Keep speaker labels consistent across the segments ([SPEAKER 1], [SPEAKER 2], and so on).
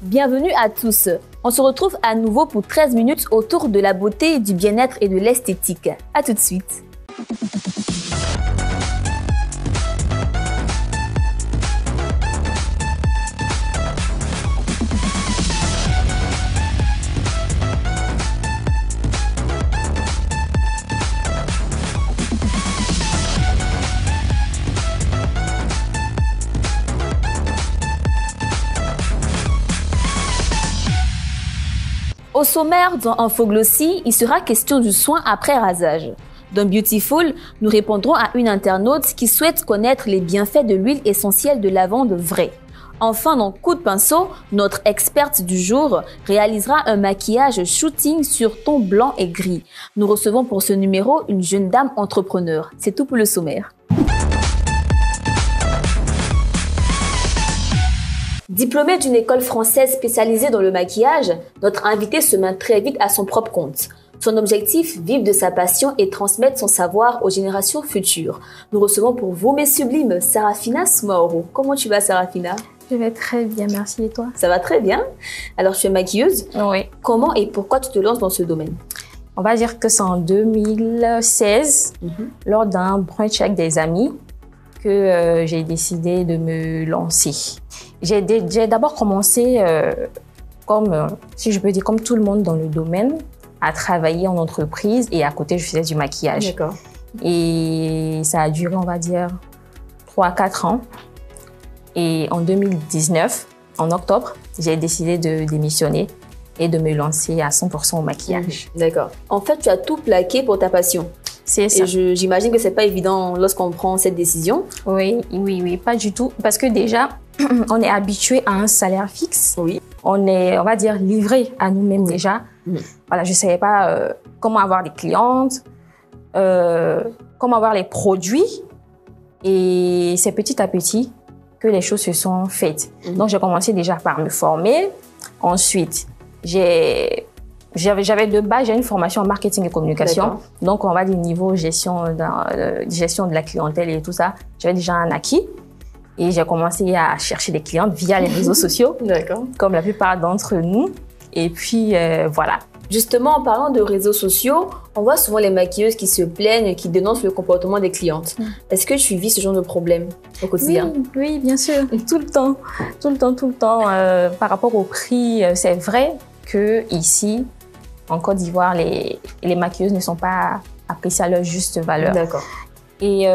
[SPEAKER 1] Bienvenue à tous. On se retrouve à nouveau pour 13 minutes autour de la beauté, du bien-être et de l'esthétique. À tout de suite. Au sommaire dans Infoglossy, il sera question du soin après rasage. Dans Beautiful, nous répondrons à une internaute qui souhaite connaître les bienfaits de l'huile essentielle de lavande vraie. Enfin, dans Coup de pinceau, notre experte du jour réalisera un maquillage shooting sur ton blanc et gris. Nous recevons pour ce numéro une jeune dame entrepreneur. C'est tout pour le sommaire. Diplômée d'une école française spécialisée dans le maquillage, notre invitée se met très vite à son propre compte. Son objectif, vivre de sa passion et transmettre son savoir aux générations futures. Nous recevons pour vous, mes sublimes, Sarafina Smaoro. Comment tu vas, Sarafina?
[SPEAKER 2] Je vais très bien, merci. Et toi?
[SPEAKER 1] Ça va très bien. Alors, tu es maquilleuse?
[SPEAKER 2] Oui.
[SPEAKER 1] Comment et pourquoi tu te lances dans ce domaine?
[SPEAKER 2] On va dire que c'est en 2016, lors d'un brunch avec des amis, que j'ai décidé de me lancer. J'ai d'abord commencé, si je peux dire, comme tout le monde dans le domaine, à travailler en entreprise et à côté, je faisais du maquillage.
[SPEAKER 1] D'accord.
[SPEAKER 2] Et ça a duré, on va dire, 3-4 ans. Et en 2019, en octobre, j'ai décidé de démissionner et de me lancer à 100% au maquillage.
[SPEAKER 1] D'accord. En fait, tu as tout plaqué pour ta passion.
[SPEAKER 2] C'est ça.
[SPEAKER 1] Et j'imagine que c'est pas évident lorsqu'on prend cette décision.
[SPEAKER 2] Oui, pas du tout. Parce que déjà, on est habitué à un salaire fixe.
[SPEAKER 1] Oui.
[SPEAKER 2] On est, on va dire, livré à nous-mêmes déjà. Voilà, je savais pas comment avoir des clientes, comment avoir les produits. Et c'est petit à petit que les choses se sont faites. Donc, j'ai commencé déjà par me former. Ensuite, j'avais de base, j'ai une formation en marketing et communication. Donc, on va dire niveau gestion de la clientèle et tout ça. J'avais déjà un acquis. Et j'ai commencé à chercher des clientes via les réseaux sociaux.
[SPEAKER 1] D'accord.
[SPEAKER 2] Comme la plupart d'entre nous. Et puis, voilà.
[SPEAKER 1] Justement, en parlant de réseaux sociaux, on voit souvent les maquilleuses qui se plaignent, qui dénoncent le comportement des clientes. Est-ce que tu vis ce genre de problème au quotidien?
[SPEAKER 2] Oui, bien sûr. Tout le temps. Par rapport au prix, c'est vrai que ici, en Côte d'Ivoire, les maquilleuses ne sont pas appréciées à leur juste valeur.
[SPEAKER 1] D'accord.
[SPEAKER 2] Et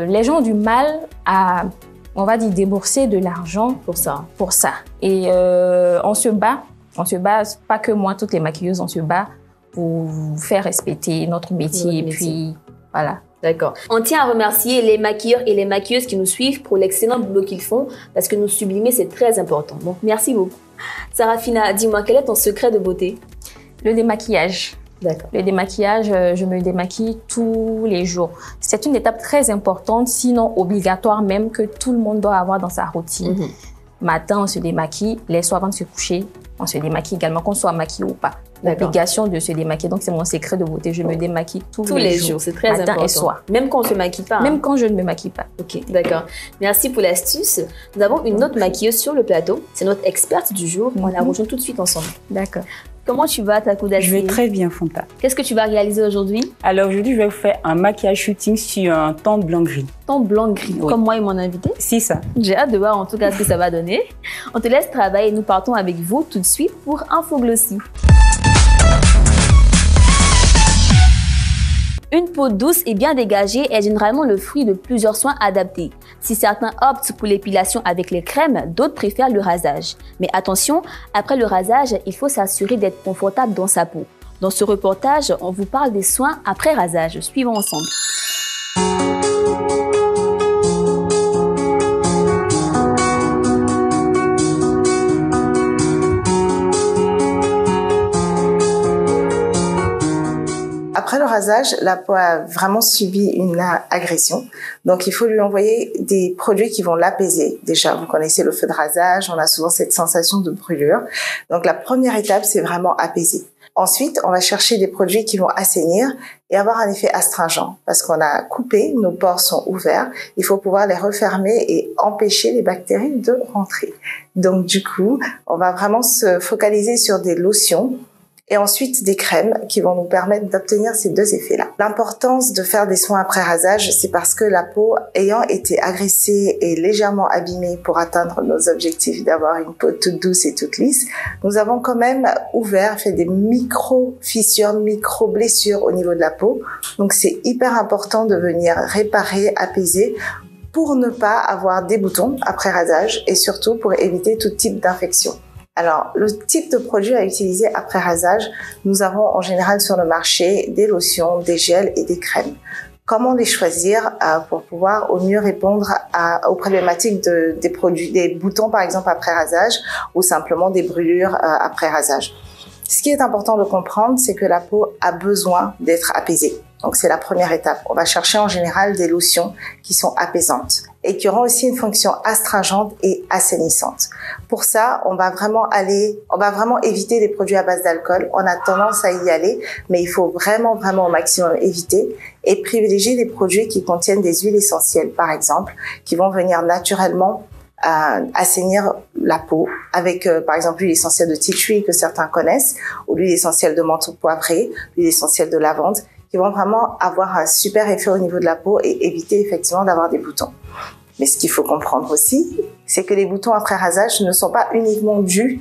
[SPEAKER 2] les gens ont du mal à, on va dire, débourser de l'argent
[SPEAKER 1] pour ça.
[SPEAKER 2] Et on se bat, pas que moi, toutes les maquilleuses, on se bat pour faire respecter notre métier. Et puis, voilà.
[SPEAKER 1] D'accord. On tient à remercier les maquilleurs et les maquilleuses qui nous suivent pour l'excellent boulot qu'ils font, parce que nous sublimer, c'est très important. Donc, merci beaucoup. Sarafina, dis-moi, quel est ton secret de beauté?
[SPEAKER 2] Le démaquillage.
[SPEAKER 1] D'accord.
[SPEAKER 2] Le démaquillage, je me démaquille tous les jours. C'est une étape très importante, sinon obligatoire même, que tout le monde doit avoir dans sa routine. Matin, on se démaquille. Les soirs, avant de se coucher, on se démaquille également, qu'on soit maquillé ou pas. L'obligation de se démaquiller. Donc, c'est mon secret de beauté. Je me démaquille tous les jours.
[SPEAKER 1] C'est très important.
[SPEAKER 2] Matin et soir.
[SPEAKER 1] Même quand on ne se maquille pas.
[SPEAKER 2] Même quand je ne me maquille pas.
[SPEAKER 1] Ok, d'accord. Merci pour l'astuce. Nous avons une autre maquilleuse sur le plateau. C'est notre experte du jour. On la rejoint tout de suite ensemble.
[SPEAKER 2] D'accord.
[SPEAKER 1] Comment tu vas, Takouda?
[SPEAKER 3] Je vais très bien, Fanta.
[SPEAKER 1] Qu'est-ce que tu vas réaliser aujourd'hui?
[SPEAKER 3] Alors aujourd'hui, je vais vous faire un maquillage shooting sur un ton blanc-gris.
[SPEAKER 1] Ton blanc-gris, comme moi et mon invité?
[SPEAKER 3] C'est ça.
[SPEAKER 1] J'ai hâte de voir en tout cas ce que ça va donner. On te laisse travailler et nous partons avec vous tout de suite pour Infoglossy. Une peau douce et bien dégagée est généralement le fruit de plusieurs soins adaptés. Si certains optent pour l'épilation avec les crèmes, d'autres préfèrent le rasage. Mais attention, après le rasage, il faut s'assurer d'être confortable dans sa peau. Dans ce reportage, on vous parle des soins après rasage. Suivons ensemble.
[SPEAKER 4] Après le rasage, la peau a vraiment subi une agression. Donc, il faut lui envoyer des produits qui vont l'apaiser. Déjà, vous connaissez le feu de rasage, on a souvent cette sensation de brûlure. Donc, la première étape, c'est vraiment apaiser. Ensuite, on va chercher des produits qui vont assainir et avoir un effet astringent. Parce qu'on a coupé, nos pores sont ouverts, il faut pouvoir les refermer et empêcher les bactéries de rentrer. Donc du coup, on va vraiment se focaliser sur des lotions et ensuite des crèmes qui vont nous permettre d'obtenir ces deux effets-là. L'importance de faire des soins après rasage, c'est parce que la peau ayant été agressée et légèrement abîmée pour atteindre nos objectifs d'avoir une peau toute douce et toute lisse, nous avons quand même fait des micro-fissures, micro-blessures au niveau de la peau. Donc c'est hyper important de venir réparer, apaiser pour ne pas avoir des boutons après rasage et surtout pour éviter tout type d'infection. Alors, le type de produit à utiliser après rasage, nous avons en général sur le marché des lotions, des gels et des crèmes. Comment les choisir pour pouvoir au mieux répondre aux problématiques des produits, des boutons par exemple après rasage ou simplement des brûlures après rasage. Ce qui est important de comprendre, c'est que la peau a besoin d'être apaisée. Donc, c'est la première étape. On va chercher en général des lotions qui sont apaisantes et qui auront aussi une fonction astringente et assainissante. Pour ça, on va vraiment éviter les produits à base d'alcool. On a tendance à y aller, mais il faut vraiment au maximum éviter et privilégier des produits qui contiennent des huiles essentielles, par exemple, qui vont venir naturellement assainir la peau avec par exemple l'huile essentielle de tea tree que certains connaissent ou l'huile essentielle de menthe poivrée, l'huile essentielle de lavande qui vont vraiment avoir un super effet au niveau de la peau et éviter effectivement d'avoir des boutons. Mais ce qu'il faut comprendre aussi, c'est que les boutons après rasage ne sont pas uniquement dus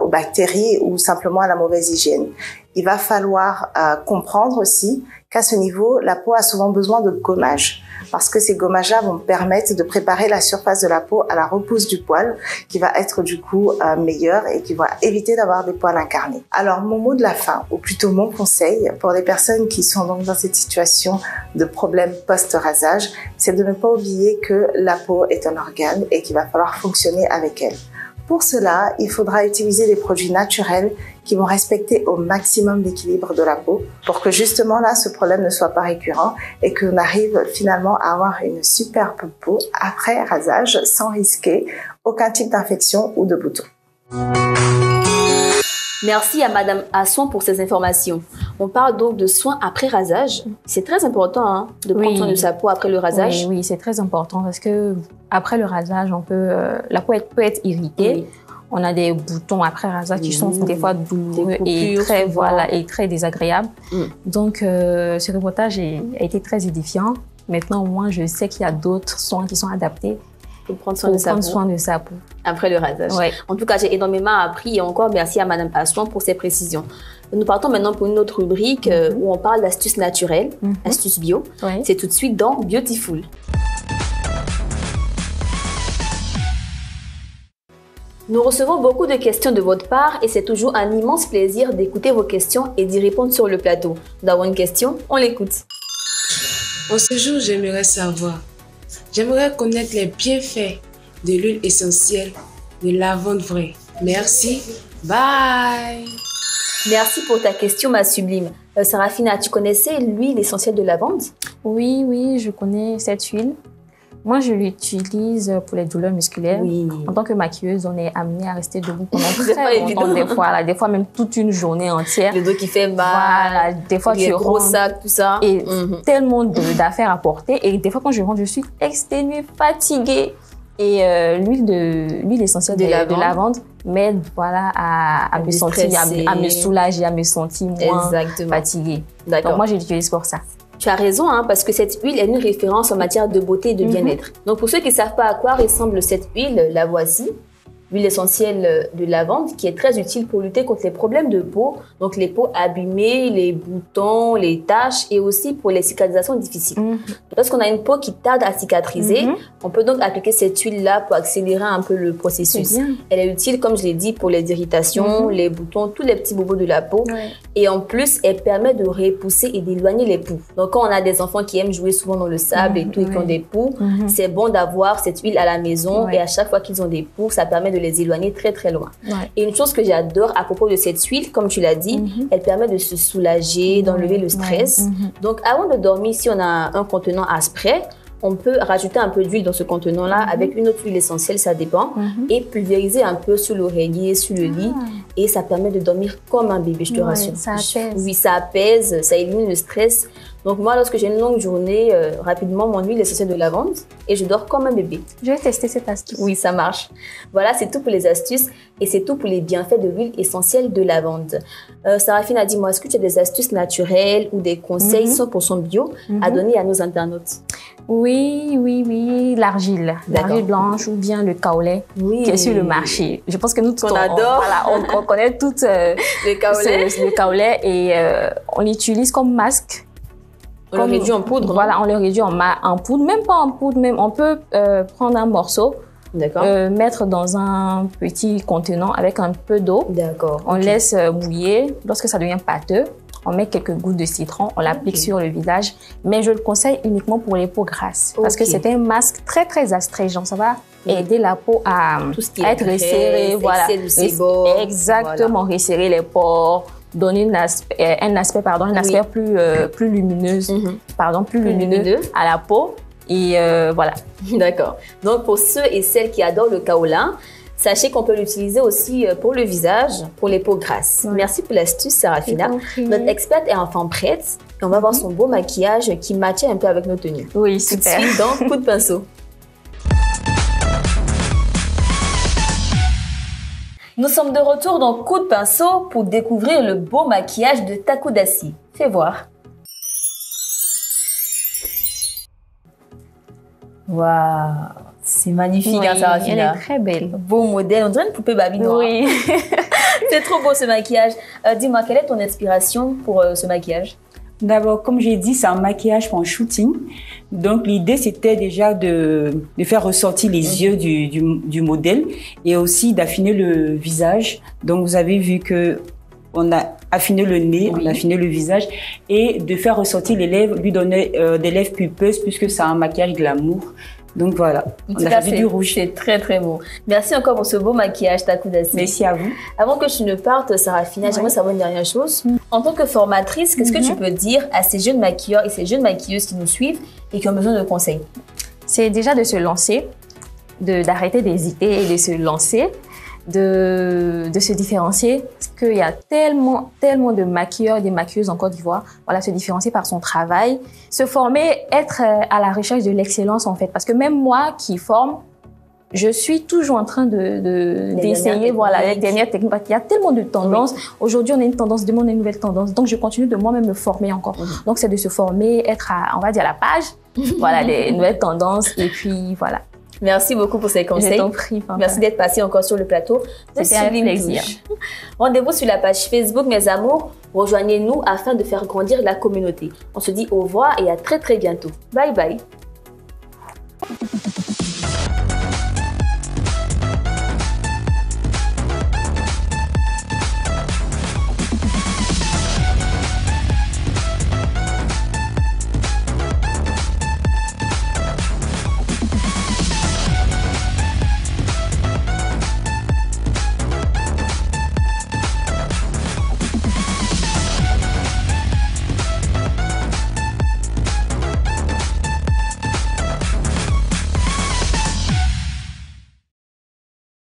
[SPEAKER 4] aux bactéries ou simplement à la mauvaise hygiène. Il va falloir comprendre aussi qu'à ce niveau, la peau a souvent besoin de gommage parce que ces gommages-là vont permettre de préparer la surface de la peau à la repousse du poil qui va être du coup meilleure et qui va éviter d'avoir des poils incarnés. Alors mon mot de la fin, ou plutôt mon conseil pour les personnes qui sont donc dans cette situation de problème post-rasage, c'est de ne pas oublier que la peau est un organe et qu'il va falloir fonctionner avec elle. Pour cela, il faudra utiliser des produits naturels qui vont respecter au maximum l'équilibre de la peau pour que justement là, ce problème ne soit pas récurrent et qu'on arrive finalement à avoir une superbe peau après rasage sans risquer aucun type d'infection ou de bouton.
[SPEAKER 1] Merci à Madame Asson pour ces informations. On parle donc de soins après rasage. C'est très important de prendre soin de sa peau après le rasage.
[SPEAKER 2] Oui, c'est très important parce que après le rasage, la peau peut être irritée. Oui. On a des boutons après rasage qui sont des fois douloureux et très désagréables. Donc, ce reportage a été très édifiant. Maintenant, au moins, je sais qu'il y a d'autres soins qui sont adaptés
[SPEAKER 1] pour prendre soin de sa peau après le rasage.
[SPEAKER 2] Ouais.
[SPEAKER 1] En tout cas, j'ai énormément appris et encore merci à Madame Asson pour ses précisions. Nous partons maintenant pour une autre rubrique où on parle d'astuces naturelles, astuces bio. C'est tout de suite dans Beautiful. Nous recevons beaucoup de questions de votre part et c'est toujours un immense plaisir d'écouter vos questions et d'y répondre sur le plateau. Nous avons une question, on l'écoute.
[SPEAKER 5] En ce jour, j'aimerais connaître les bienfaits de l'huile essentielle de lavande vraie. Merci. Bye.
[SPEAKER 1] Merci pour ta question, ma sublime. Sarafina, tu connaissais l'huile essentielle de lavande?
[SPEAKER 2] Oui, je connais cette huile. Moi, je l'utilise pour les douleurs musculaires.
[SPEAKER 1] Oui.
[SPEAKER 2] En tant que maquilleuse, on est amené à rester debout pendant très longtemps, des fois même toute une journée entière.
[SPEAKER 1] Le dos qui fait mal.
[SPEAKER 2] Voilà, des fois
[SPEAKER 1] tu gros sacs, tout ça.
[SPEAKER 2] Et tellement d'affaires à porter. Et des fois, quand je rentre, je suis exténuée, fatiguée. Et l'huile essentielle de lavande m'aide à me sentir, à me soulager, à me sentir moins fatiguée. Donc moi, je l'utilise pour ça.
[SPEAKER 1] Tu as raison, parce que cette huile est une référence en matière de beauté et de bien-être. Donc, pour ceux qui ne savent pas à quoi ressemble cette huile, la voici. L'huile essentielle de lavande qui est très utile pour lutter contre les problèmes de peau, donc les peaux abîmées, les boutons, les taches et aussi pour les cicatrisations difficiles. Lorsqu'on a une peau qui tarde à cicatriser, on peut donc appliquer cette huile-là pour accélérer un peu le processus. Elle est utile, comme je l'ai dit, pour les irritations, les boutons, tous les petits bobos de la peau. Et en plus, elle permet de repousser et d'éloigner les poux. Donc, quand on a des enfants qui aiment jouer souvent dans le sable et tout, et qui ont des poux, c'est bon d'avoir cette huile à la maison. Et à chaque fois qu'ils ont des poux, ça permet de les éloigner très très loin. Et une chose que j'adore à propos de cette huile, comme tu l'as dit, elle permet de se soulager, d'enlever le stress. Donc avant de dormir, si on a un contenant à spray, on peut rajouter un peu d'huile dans ce contenant-là avec une autre huile essentielle, ça dépend, et pulvériser un peu sur l'oreiller, sur le lit, et ça permet de dormir comme un bébé, je te rassure.
[SPEAKER 2] Ça apaise.
[SPEAKER 1] Oui, ça apaise, ça élimine le stress. Donc moi, lorsque j'ai une longue journée, rapidement, mon huile essentielle de lavande et je dors comme un bébé.
[SPEAKER 2] Je vais tester cette astuce.
[SPEAKER 1] Oui, ça marche. Voilà, c'est tout pour les astuces et c'est tout pour les bienfaits de l'huile essentielle de lavande. Saraphine, dis-moi, est-ce que tu as des astuces naturelles ou des conseils 100% bio à donner à nos internautes?
[SPEAKER 2] Oui, l'argile blanche ou bien le kaolin qui est sur le marché. Je pense que nous,
[SPEAKER 1] on adore.
[SPEAKER 2] On connaît toutes le kaolin et on l'utilise comme masque.
[SPEAKER 1] On le réduit en poudre.
[SPEAKER 2] Voilà, on le réduit en poudre, même pas en poudre, même on peut prendre un morceau, mettre dans un petit contenant avec un peu d'eau.
[SPEAKER 1] D'accord.
[SPEAKER 2] On laisse bouillir. Lorsque ça devient pâteux, on met quelques gouttes de citron, on l'applique sur le visage. Mais je le conseille uniquement pour les peaux grasses parce que c'est un masque très très astringent. Ça va aider la peau à être resserrée, voilà. Exactement, resserrer les pores. Donner un aspect plus lumineux, plus lumineux à la peau et voilà.
[SPEAKER 1] D'accord. Donc pour ceux et celles qui adorent le kaolin, sachez qu'on peut l'utiliser aussi pour le visage, pour les peaux grasses. Merci pour l'astuce, Saraphina. Notre experte est enfin prête et on va voir son beau maquillage qui matchait un peu avec nos tenues.
[SPEAKER 2] Oui, super.
[SPEAKER 1] Tout de suite dans Coup de pinceau. Nous sommes de retour dans Coup de pinceau pour découvrir le beau maquillage de Taku Dassi. Fais voir. Waouh, c'est magnifique, hein, Saraphina.
[SPEAKER 2] Elle est très belle.
[SPEAKER 1] Beau modèle, on dirait une poupée Barbie noire.
[SPEAKER 2] Oui.
[SPEAKER 1] C'est trop beau ce maquillage. Dis-moi, quelle est ton inspiration pour ce maquillage?
[SPEAKER 3] D'abord, comme j'ai dit, c'est un maquillage pour un shooting. Donc, l'idée, c'était déjà de faire ressortir les yeux du modèle et aussi d'affiner le visage. Donc, vous avez vu que on a affiné le nez, on a affiné le visage et de faire ressortir les lèvres, lui donner des lèvres pulpeuses puisque c'est un maquillage glamour. Donc voilà, on a fait du rouge.
[SPEAKER 1] C'est très très beau. Merci encore pour ce beau maquillage, Taku Dassi.
[SPEAKER 3] Merci à vous.
[SPEAKER 1] Avant que tu ne partes, Saraphina, j'aimerais savoir une dernière chose. En tant que formatrice, qu'est-ce que tu peux dire à ces jeunes maquilleurs et ces jeunes maquilleuses qui nous suivent et qui ont besoin de conseils?
[SPEAKER 2] C'est déjà de se lancer, d'arrêter d'hésiter et de se lancer, de se différencier, parce qu'il y a tellement de maquilleurs et des maquilleuses en Côte d'Ivoire. Voilà, se différencier par son travail, se former, être à la recherche de l'excellence en fait. Parce que même moi qui forme, je suis toujours en train d'essayer, voilà, les dernières techniques. Il y a tellement de tendances. Aujourd'hui, on a une tendance, demain on a une nouvelle tendance. Donc, je continue de moi-même me former encore. Donc, c'est de se former, être on va dire, à la page. Voilà, les nouvelles tendances. Et puis, voilà.
[SPEAKER 1] Merci beaucoup pour ces conseils.
[SPEAKER 2] Je t'en prie.
[SPEAKER 1] Merci d'être passé encore sur le plateau.
[SPEAKER 2] C'était un plaisir.
[SPEAKER 1] Rendez-vous sur la page Facebook, mes amours. Rejoignez-nous afin de faire grandir la communauté. On se dit au revoir et à très très bientôt. Bye bye.